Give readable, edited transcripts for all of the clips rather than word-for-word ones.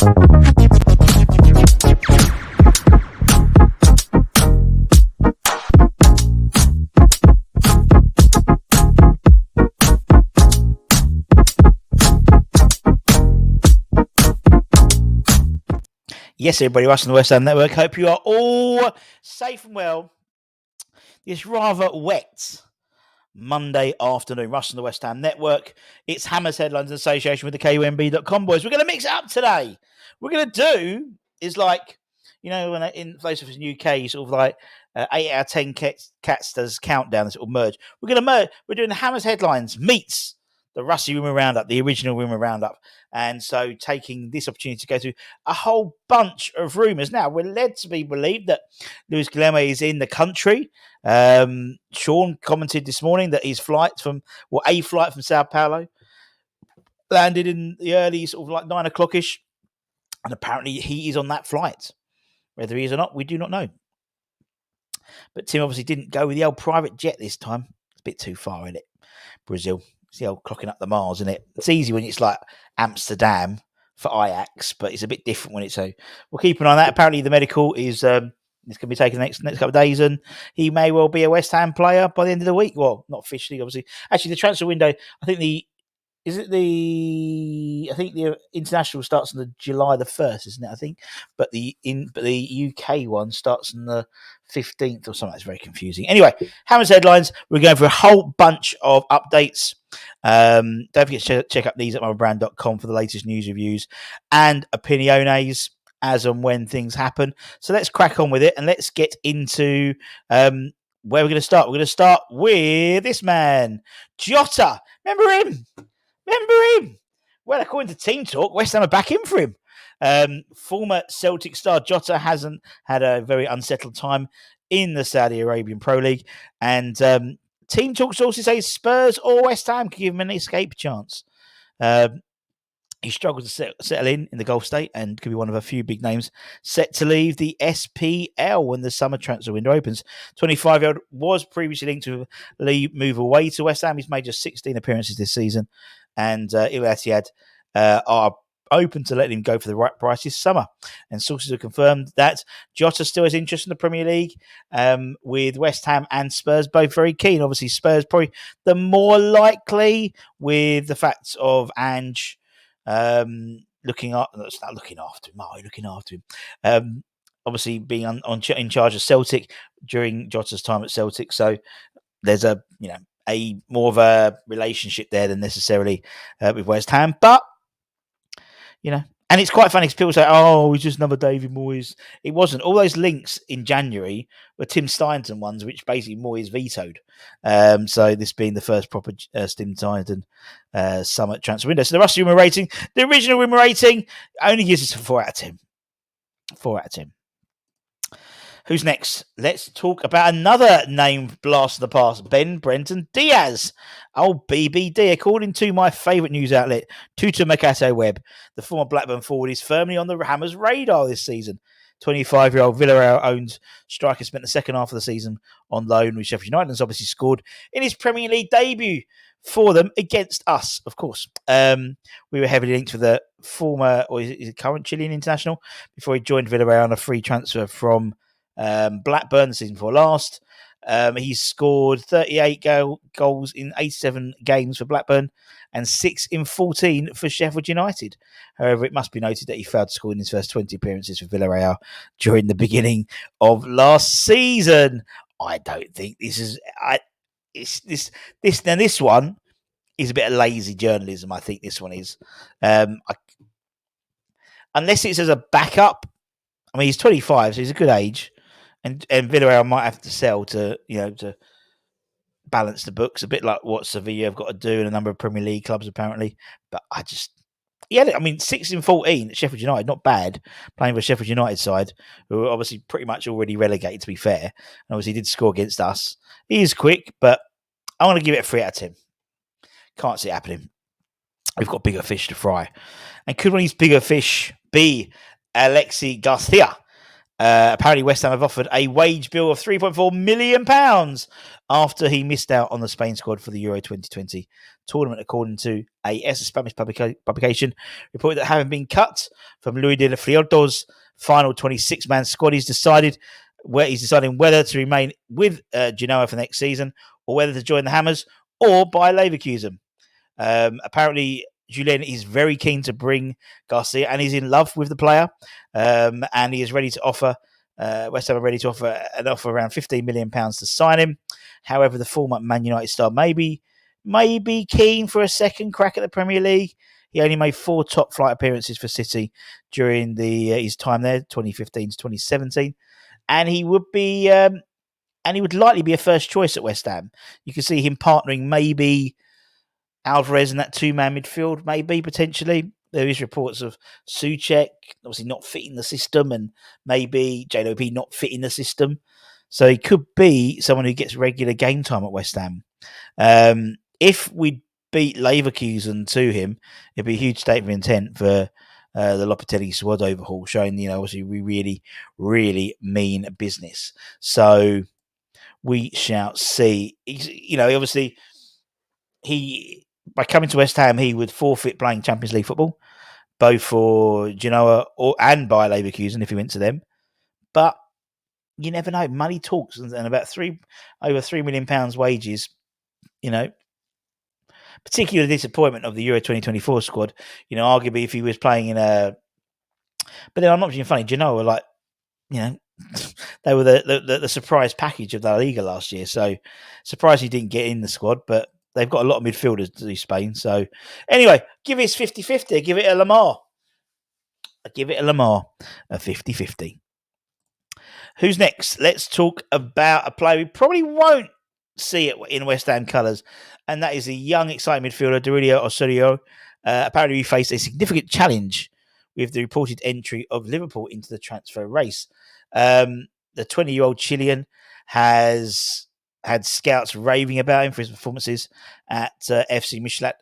Yes, everybody, Russ on the West Ham Network. Hope you are all safe and well. This rather wet Monday afternoon, Russ on the West Ham Network. It's Hammers Headlines in association with the KUMB.com boys. We're going to mix it up today. What we're going to do is like, you know, when in those of us in the UK, sort of like 8 out of 10 cats does countdown, this will merge. We're going to merge. We're doing the Hammers Headlines meets the Rusty Rumour Roundup, the original Rumour Roundup. And so taking this opportunity to go through a whole bunch of rumours. Now, we're led to be believed that Luis Guilherme is in the country. Sean commented this morning that his flight from Sao Paulo landed in the early sort of like 9 o'clock-ish. And apparently he is on that flight. Whether he is or not, we do not know. But Tim obviously didn't go with the old private jet this time. It's a bit too far, isn't it? Brazil. It's the old clocking up the miles, isn't it? It's easy when it's like Amsterdam for Ajax, but it's a bit different when it's so. We'll keep an eye on that. Apparently, the medical is it's going to be taken the next couple of days, and he may well be a West Ham player by the end of the week. Well, not officially, obviously. Actually, the transfer window, I think the international starts on the July the 1st, isn't it? I think, but the UK one starts on the 15th or something. That's very confusing. Anyway, Hammers Headlines. We're going for a whole bunch of updates. Don't forget to check out these at mybrand.com for the latest news, reviews, and opiniones as and when things happen. So let's crack on with it and let's get into where we're going to start. We're going to start with this man, Jota. Remember him? Well, according to Team Talk, West Ham are back in for him. Former Celtic star Jota hasn't had a very unsettled time in the Saudi Arabian Pro League. And Team Talk sources say Spurs or West Ham could give him an escape chance. He struggled to settle in the Gulf State and could be one of a few big names set to leave the SPL when the summer transfer window opens. 25-year-old was previously linked to move away to West Ham. He's made just 16 appearances this season, and Al Ittihad are open to letting him go for the right price this summer. And sources have confirmed that Jota still has interest in the Premier League, with West Ham and Spurs both very keen. Obviously, Spurs probably the more likely with the facts of Ange looking after him. Obviously being in charge of Celtic during Jota's time at Celtic, so there's a more of a relationship there than necessarily with West Ham. But and it's quite funny because people say, "Oh, he's just another David Moyes." It wasn't. All those links in January were Tim Steindon ones, which basically Moyes vetoed. So this being the first proper Tim Steindon summer transfer window. So the Rusty Rumour rating, the original Rumour rating, only gives us a 4 out of 10. 4 out of 10. Who's next? Let's talk about another name blast of the past, Brereton Diaz. Oh, BBD. According to my favourite news outlet, Tutor Mercato Web, the former Blackburn forward is firmly on the Hammers' radar this season. 25-year-old Villarreal-owned striker spent the second half of the season on loan with Sheffield United and has obviously scored in his Premier League debut for them against us, of course. We were heavily linked with the former, or is it current Chilean international, before he joined Villarreal on a free transfer from Blackburn the season before last. He's scored 38 goals in 87 games for Blackburn and 6 in 14 for Sheffield United. However, it must be noted that he failed to score in his first 20 appearances for Villarreal during the beginning of last season. I don't think this is. This one is a bit of lazy journalism. I think this one is, unless it's as a backup. I mean, he's 25, so he's a good age. And Villarreal might have to sell to balance the books, a bit like what Sevilla have got to do in a number of Premier League clubs, apparently. But 6 in 14 at Sheffield United, not bad, playing for Sheffield United side, who are obviously pretty much already relegated, to be fair. And obviously did score against us. He is quick, but I want to give it a 3 out of 10. Can't see it happening. We've got bigger fish to fry. And could one of these bigger fish be Aleix Garcia? Apparently, West Ham have offered a wage bill of £3.4 million after he missed out on the Spain squad for the Euro 2020 tournament, according to AS, a Spanish publication, reported that having been cut from Luis de la Friolto's final 26-man squad, he's deciding whether to remain with Genoa for next season or whether to join the Hammers or buy Leverkusen. Apparently, Julien is very keen to bring Garcia and he's in love with the player. And he is ready to offer, West Ham are ready to offer an offer around £15 million to sign him. However, the former Man United star may be keen for a second crack at the Premier League. He only made 4 top flight appearances for City during his time there, 2015 to 2017. And he would be, and he would likely be a first choice at West Ham. You can see him partnering maybe Alvarez in that 2-man midfield, maybe potentially. There is reports of Souček obviously not fitting the system, and maybe JLP not fitting the system. So he could be someone who gets regular game time at West Ham. If we beat Leverkusen to him, it'd be a huge statement of intent for the Lopetegui squad overhaul, showing obviously we really, really mean business. So we shall see. Obviously by coming to West Ham, he would forfeit playing Champions League football, both for Genoa and by Leverkusen if he went to them. But you never know. Money talks, and about over £3 million wages. Particular disappointment of the Euro 2024 squad. Arguably if he was playing in a. But then I'm not being funny. Genoa were like, they were the surprise package of La Liga last year. So surprised he didn't get in the squad, but they've got a lot of midfielders to do Spain. So anyway, give it 50-50. Give it a Lamar. A 50-50. Who's next? Let's talk about a player we probably won't see it in West Ham colours, and that is the young, exciting midfielder, Dario Osorio. Apparently, he faced a significant challenge with the reported entry of Liverpool into the transfer race. The 20-year-old Chilean has had scouts raving about him for his performances at FC Michelin.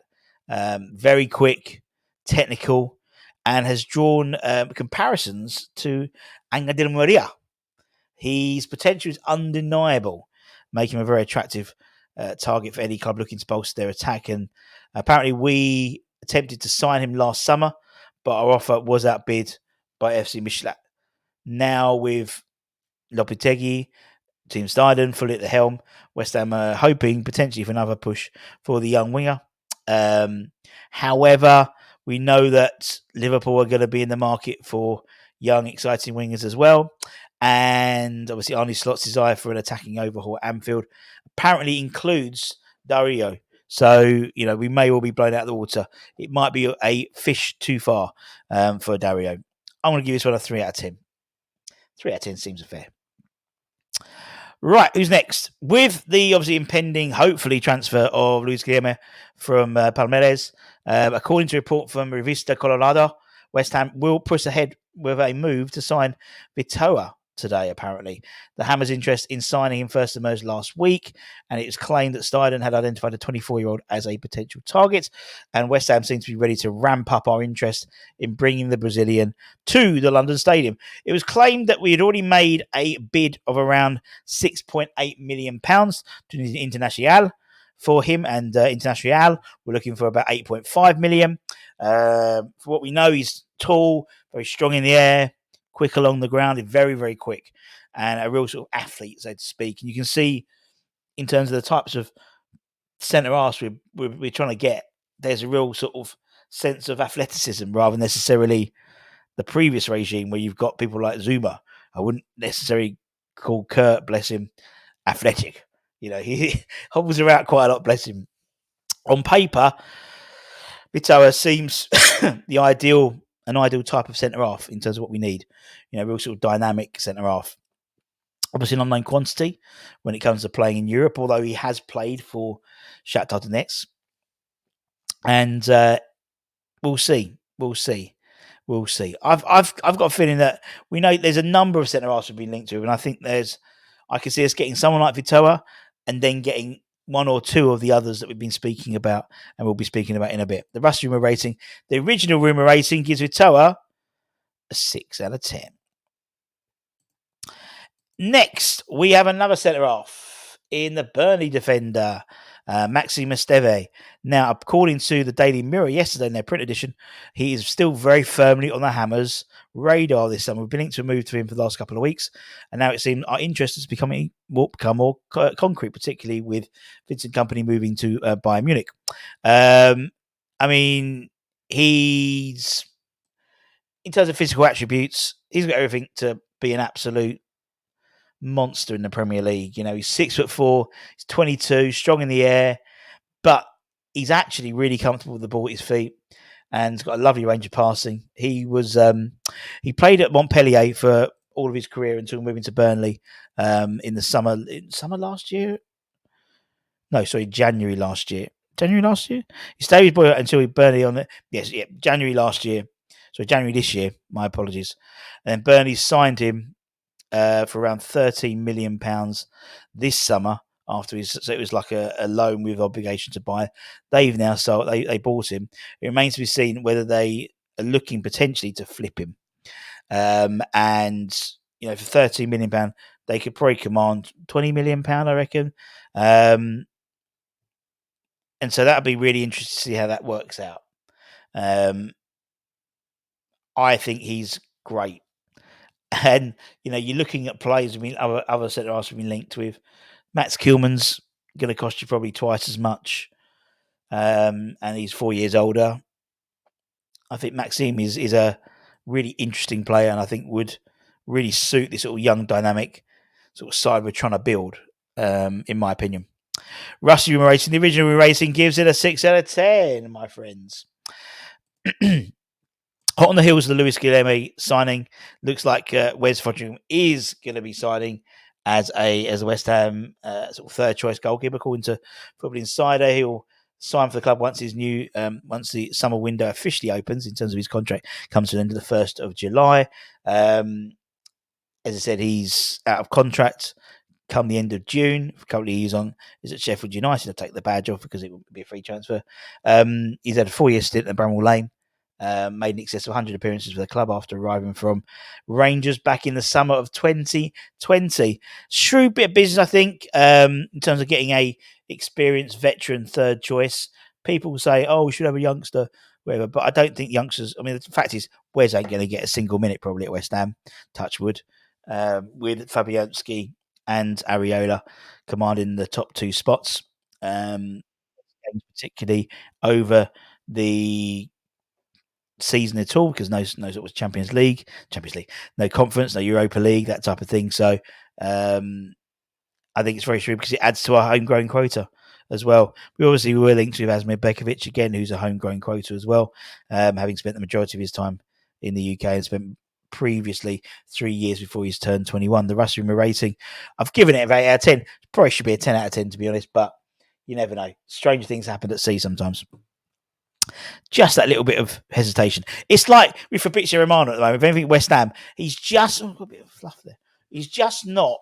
Very quick, technical, and has drawn comparisons to Angel Di Maria. His potential is undeniable, making him a very attractive target for any club looking to bolster their attack. And apparently we attempted to sign him last summer, but our offer was outbid by FC Michelin. Now with Lopetegui, Team Stuyden fully at the helm, West Ham are hoping potentially for another push for the young winger. However, we know that Liverpool are going to be in the market for young, exciting wingers as well. And obviously, Arne Slot's desire for an attacking overhaul at Anfield apparently includes Dario. So, we may all be blown out of the water. It might be a fish too far for Dario. I'm going to give this one a 3 out of 10. 3 out of 10 seems fair. Right, who's next? With the obviously impending, hopefully, transfer of Luis Guilherme from Palmeiras, according to a report from Revista Colorado, West Ham will push ahead with a move to sign Vitoa today, apparently. The Hammers' interest in signing him first emerged last week, and it was claimed that Stuyden had identified a 24-year-old as a potential target, and West Ham seems to be ready to ramp up our interest in bringing the Brazilian to the London Stadium. It was claimed that we had already made a bid of around £6.8 million to the Internacional for him, and Internacional were looking for about £8.5 million. For what we know, he's tall, very strong in the air, quick along the ground, very, very quick, and a real sort of athlete, so to speak. And you can see, in terms of the types of centre-halves we're trying to get, there's a real sort of sense of athleticism rather than necessarily the previous regime where you've got people like Zuma. I wouldn't necessarily call Kurt, bless him, athletic. He hobbles around quite a lot, bless him. On paper, Vitoa seems an ideal type of centre-half in terms of what we need. Real sort of dynamic centre-half. Obviously, an unknown quantity when it comes to playing in Europe, although he has played for Shakhtar Donetsk. And we'll see. I've got a feeling that we know there's a number of centre-halves we've been linked to, and I think I can see us getting someone like Vitoa and then getting one or two of the others that we've been speaking about and we'll be speaking about in a bit. The Rust Rumour rating, the original Rumour rating gives Vitoa a 6 out of 10. Next, we have another centre off in the Burnley defender, Maxime Esteve. Now, according to the Daily Mirror yesterday in their print edition, he is still very firmly on the Hammers' radar this summer. We've been linked to a move to him for the last couple of weeks, and now it seems our interest has become more concrete, particularly with Vincent Company moving to Bayern Munich. I mean, he's in terms of physical attributes, he's got everything to be an absolute monster in the Premier League. You know, he's 6'4", he's 22, strong in the air, but he's actually really comfortable with the ball at his feet and he's got a lovely range of passing. He was he played at Montpellier for all of his career until moving to Burnley in the summer last year. No, sorry, January last year. January last year? He stayed with Boy until he Burnley on it. Yes, yeah, January last year. So January this year. My apologies. And then Burnley signed him for around £13 million this summer after his. So it was like a loan with obligation to buy. They've now sold. They bought him. It remains to be seen whether they are looking potentially to flip him. And you know, for £13 million, they could probably command £20 million, I reckon. And so that'll be really interesting to see how that works out. I think he's great. And, you know, you're looking at players, I mean, other centre halves have been linked with. Max Kilman's going to cost you probably twice as much. And he's 4 years older. I think Maxime is a really interesting player and I think would really suit this sort of young, dynamic sort of side we're trying to build, in my opinion. Rusty Rumours Racing, the original Rumours Racing, gives it a 6 out of 10, my friends. Hot on the heels of the Luis Guilherme signing, looks like Wes Foderingham is going to be signing as a West Ham sort of third choice goalkeeper. According to Football Insider, he'll sign for the club once once the summer window officially opens in terms of his contract comes to the end of the 1st of July. As I said, he's out of contract come the end of June. Currently, he's at Sheffield United. I'll take the badge off because it would be a free transfer. He's had a 4-year stint at Bramall Lane. Made in excess of 100 appearances for the club after arriving from Rangers back in the summer of 2020. Shrewd bit of business, I think, in terms of getting a experienced veteran third choice. People say, "Oh, we should have a youngster," whatever. But I don't think youngsters. I mean, the fact is, Wes ain't going to get a single minute probably at West Ham. Touch wood. With Fabianski and Areola commanding the top two spots, particularly over the season at all because knows it was Champions League, no conference, no Europa League, that type of thing. So I think it's very true because it adds to our homegrown quota as well. We obviously were linked with Asmir Bekovic again, who's a homegrown quota as well, having spent the majority of his time in the UK and spent previously 3 years before he's turned 21. The Russell Rumours rating, I've given it an 8 out of 10. Probably should be a 10 out of 10 to be honest, but you never know. Strange things happen at sea sometimes. Just that little bit of hesitation. It's like with Fabrizio Romano at the moment. If anything, West Ham, he's just got a bit of fluff there. He's just not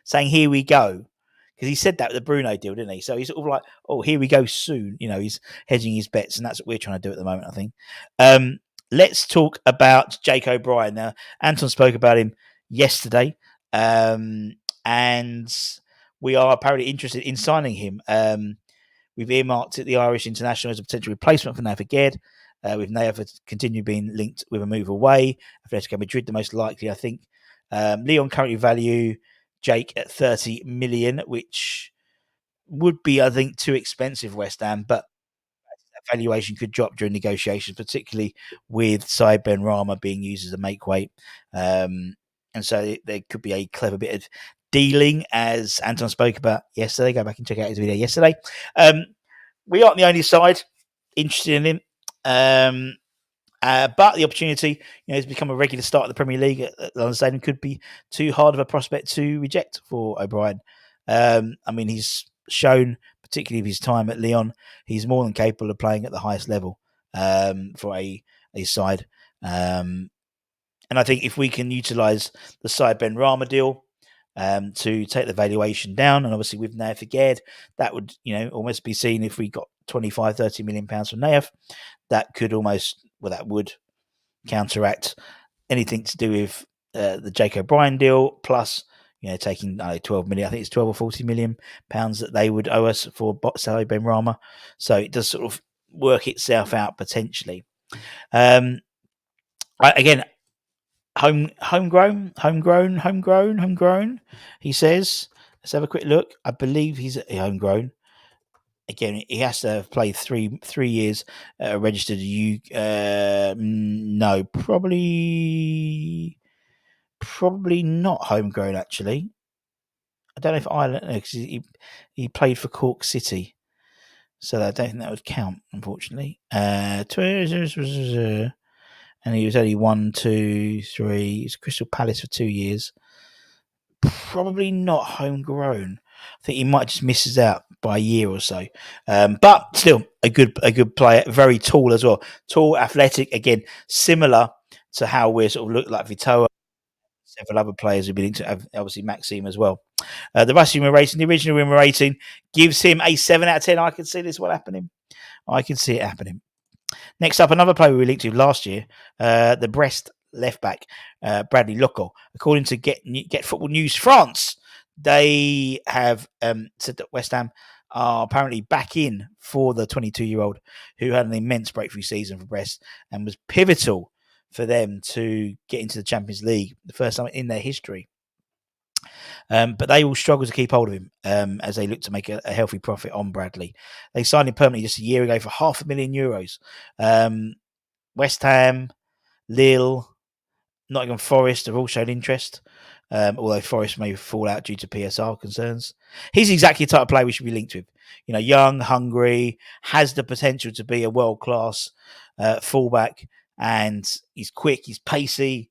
saying "here we go" because he said that with the Bruno deal, didn't he? So he's sort of like, "Oh, here we go soon." You know, he's hedging his bets, and that's what we're trying to do at the moment. I think. Let's talk about Jake O'Brien now. Anton spoke about him yesterday, and we are apparently interested in signing him. We've earmarked the Irish international as a potential replacement for Nath Ged, with Nath continuing being linked with a move away. Atletico Madrid, the most likely, I think. Leon currently value Jake at 30 million, which would be, I think, too expensive West Ham, but that valuation could drop during negotiations, particularly with Said Benrahma being used as a make weight. And so there could be a clever bit of dealing, as Anton spoke about yesterday. Go back and check out his video yesterday. We aren't the only side interested in him. But the opportunity, has become a regular start of the Premier League at London Stadium could be too hard of a prospect to reject for O'Brien. I mean, he's shown, particularly with his time at Lyon, he's more than capable of playing at the highest level for a side. And I think if we can utilise the Said Benrahma deal to take the valuation down, and obviously with Nath Ged, that would, almost be seen if we got 25, 30 million pounds from Nath, that would counteract anything to do with the Jake O'Brien deal, plus, taking 12 million. I think it's 12 or 40 million pounds that they would owe us for Saleh Benrahma. So it does sort of work itself out potentially. Again, homegrown. He says. Let's have a quick look. I believe he's homegrown. Again, he has to have played three years registered. No, probably not homegrown. Actually, I don't know if Ireland because he played for Cork City, so I don't think that would count, unfortunately. And he was only 1, 2, 3. He was Crystal Palace for 2 years. Probably not homegrown. I think he might just misses out by a year or so. But still, a good player. Very tall as well. Tall, athletic. Again, similar to how we're sort of look like Vitoa. Several other players who've been into, obviously Maxime as well. The Russian rating, the original Rimmer rating, gives him a 7 out of 10. I can see this one happening. I can see it happening. Next up, another player we linked to last year, the Brest left back, Bradley Loco. According to Get Football News France, they have said that West Ham are apparently back in for the 22-year-old who had an immense breakthrough season for Brest and was pivotal for them to get into the Champions League, the first time in their history. But they will struggle to keep hold of him as they look to make a healthy profit on Bradley. They signed him permanently just a year ago for €500,000. West Ham, Lille, Nottingham Forest have all shown interest, although Forest may fall out due to PSR concerns. He's exactly the type of player we should be linked with. Young, hungry, has the potential to be a world-class fullback, and he's quick, he's pacey,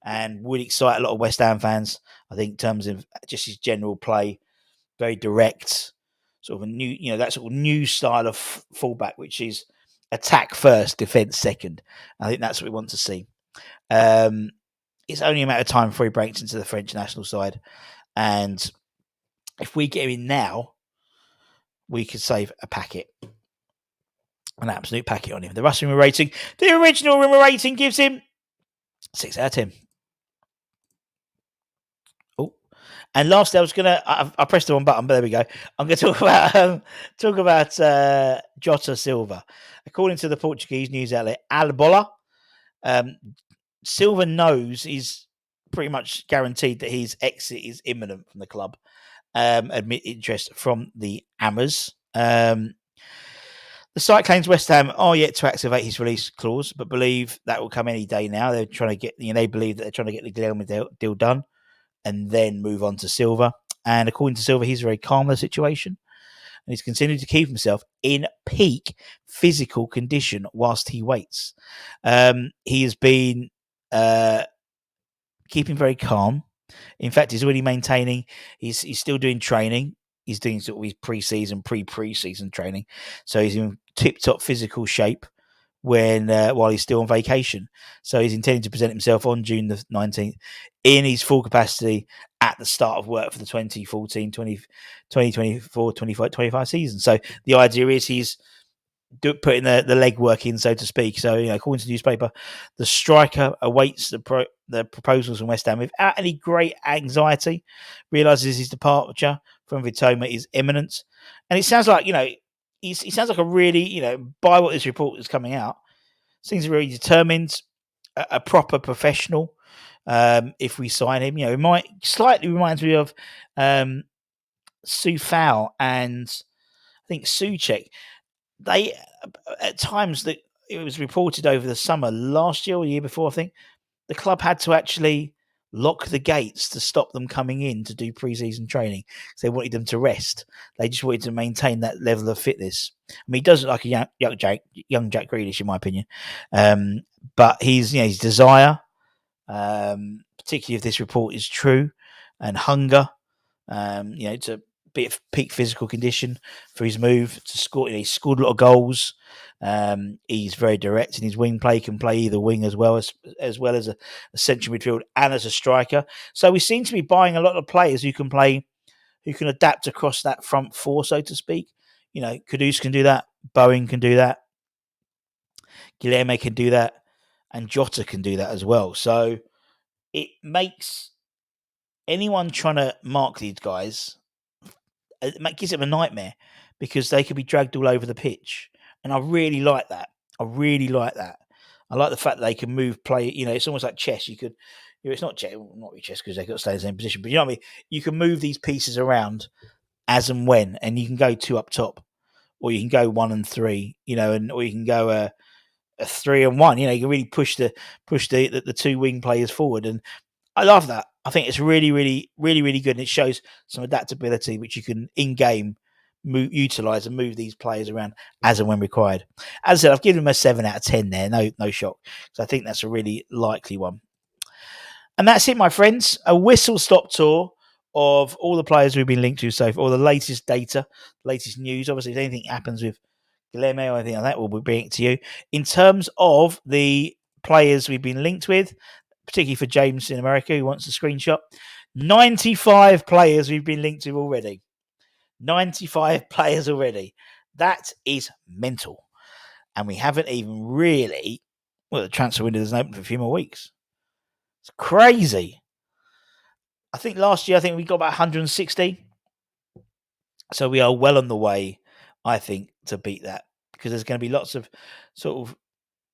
and would excite a lot of West Ham fans, I think, in terms of just his general play, very direct, sort of a new, that sort of new style of fullback, which is attack first, defence second. I think that's what we want to see. It's only a matter of time before he breaks into the French national side, and if we get him in now, we could save a packet. An absolute packet on him. The Russian rating, the original Rimmer rating gives him 6 out of 10. And lastly, I pressed the wrong button, but there we go. I'm going to talk about Jota Silva. According to the Portuguese news outlet Al Bola, Silva knows he's pretty much guaranteed that his exit is imminent from the club. Admit interest from the Hammers. The site claims West Ham are yet to activate his release clause, but believe that will come any day now. They're trying to get, they believe that they're trying to get the Guilherme deal done and then move on to Silva. And according to Silva, he's very calm in the situation. And he's continued to keep himself in peak physical condition whilst he waits. He has been keeping very calm. In fact, he's already maintaining, he's still doing training. He's doing sort of his pre-season training. So he's in tip-top physical shape while he's still on vacation. So he's intending to present himself on June the 19th in his full capacity at the start of work for the 2024-25 season. So the idea is he's putting the legwork in, so to speak. So, according to the newspaper, the striker awaits the proposals from West Ham without any great anxiety, realises his departure from Vitoma is imminent. And it sounds like, he sounds like a really, by what this report is coming out, seems really determined, a proper professional. If we sign him, it might slightly reminds me of Soufal and I think Souček. They at times that it was reported over the summer last year or the year before, I think the club had to actually lock the gates to stop them coming in to do pre-season training. So they wanted them to rest. They just wanted to maintain that level of fitness. I mean, he does look like a young Jack Grealish, in my opinion. But his desire, particularly if this report is true, and hunger, to be at peak physical condition for his move to score. He scored a lot of goals. He's very direct in his wing play. Can play either wing as well as a central midfield and as a striker. So we seem to be buying a lot of players who can play, who can adapt across that front four, so to speak. Kudus can do that. Bowen can do that. Guilherme can do that, and Jota can do that as well. So it makes anyone trying to mark these guys, it gives them a nightmare because they could be dragged all over the pitch. And I really like that. I really like that. I like the fact that they can move play. It's almost like chess. You could, it's not chess, not really chess because they've got to stay in the same position. But you know what I mean? You can move these pieces around as and when, and you can go 2 up top, or you can go 1 and 3. Or you can go a 3 and 1. You can really push the 2 wing players forward, and I love that. I think it's really, really, really, really good, and it shows some adaptability which you can in game utilize and move these players around as and when required. As I said, I've given them a 7 out of 10 there. No shock. So I think that's a really likely one. And that's it, my friends. A whistle-stop tour of all the players we've been linked to so far, all the latest data, latest news. Obviously, if anything happens with Guilherme or anything like that, we'll be bringing it to you. In terms of the players we've been linked with, particularly for James in America who wants a screenshot, 95 players we've been linked to already. 95 players already. That is mental. And we haven't even really, the transfer window doesn't open for a few more weeks. It's crazy. I think last year, we got about 160. So we are well on the way, I think, to beat that, because there's going to be lots of sort of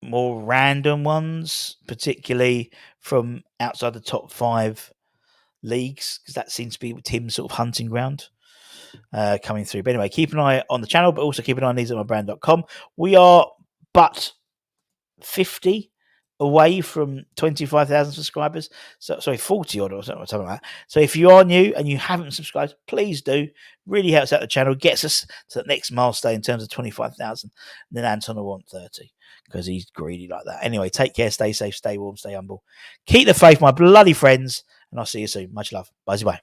more random ones, particularly from outside the top 5 leagues, because that seems to be Tim's sort of hunting ground coming through. But anyway, keep an eye on the channel, but also keep an eye on these at mybrand.com. We are but 50 away from 25,000 subscribers. So, sorry, 40 odd or something like that. So if you are new and you haven't subscribed, please do. Really helps out the channel, gets us to the next milestone in terms of 25,000. And then Anton will want 30 because he's greedy like that. Anyway, take care, stay safe, stay warm, stay humble. Keep the faith, my bloody friends, and I'll see you soon. Much love. Bye-bye.